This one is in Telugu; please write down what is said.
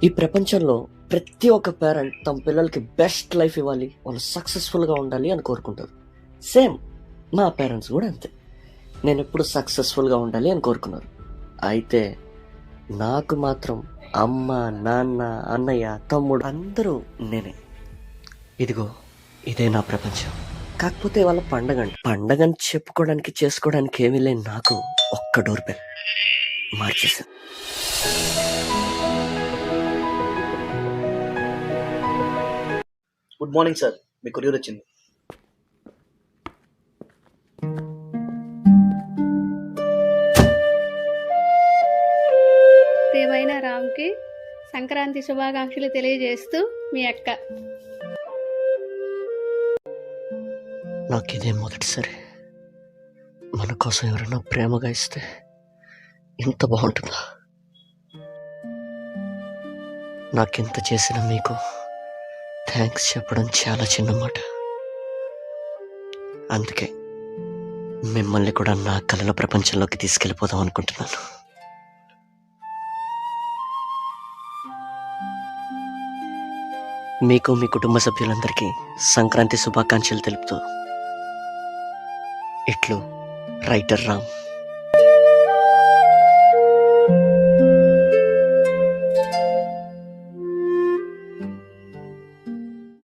ఈ ప్రపంచంలో ప్రతి ఒక్క పేరెంట్ తమ పిల్లలకి బెస్ట్ లైఫ్ ఇవ్వాలి, వాళ్ళు సక్సెస్ఫుల్గా ఉండాలి అని కోరుకుంటారు. సేమ్ మా పేరెంట్స్ కూడా అంతే. నేను ఎప్పుడు సక్సెస్ఫుల్గా ఉండాలి అని కోరుకున్నారు. అయితే నాకు మాత్రం అమ్మ, నాన్న, అన్నయ్య, తమ్ముడు అందరూ నేనే. ఇదిగో ఇదే నా ప్రపంచం. కాకపోతే వాళ్ళ పండగని చెప్పుకోవడానికి చేసుకోవడానికి ఏమీ లేని నాకు ఒక్క డోర్ బెల్ మార్చేసాను. గుడ్ మార్నింగ్ సార్, మీ కొరియర్ వచ్చింది. ప్రియమైన రామ్కి సంక్రాంతి శుభాకాంక్షలు తెలియజేస్తూ మీ అక్క. నాకు ఇదే మొదటిసారి. మన కోసం ఎవరైనా ప్రేమగా ఇస్తే ఇంత బాగుంటుందా? నాకెంత చేసినా మీకు థ్యాంక్స్ చెప్పడం చాలా చిన్న మాట. అందుకే మిమ్మల్ని కూడా నా కలల ప్రపంచంలోకి తీసుకెళ్ళిపోదాం అనుకుంటున్నాను. మీకు మీ కుటుంబ సభ్యులందరికీ సంక్రాంతి శుభాకాంక్షలు తెలుపుతూ ఇట్లు రైటర్ రామ్.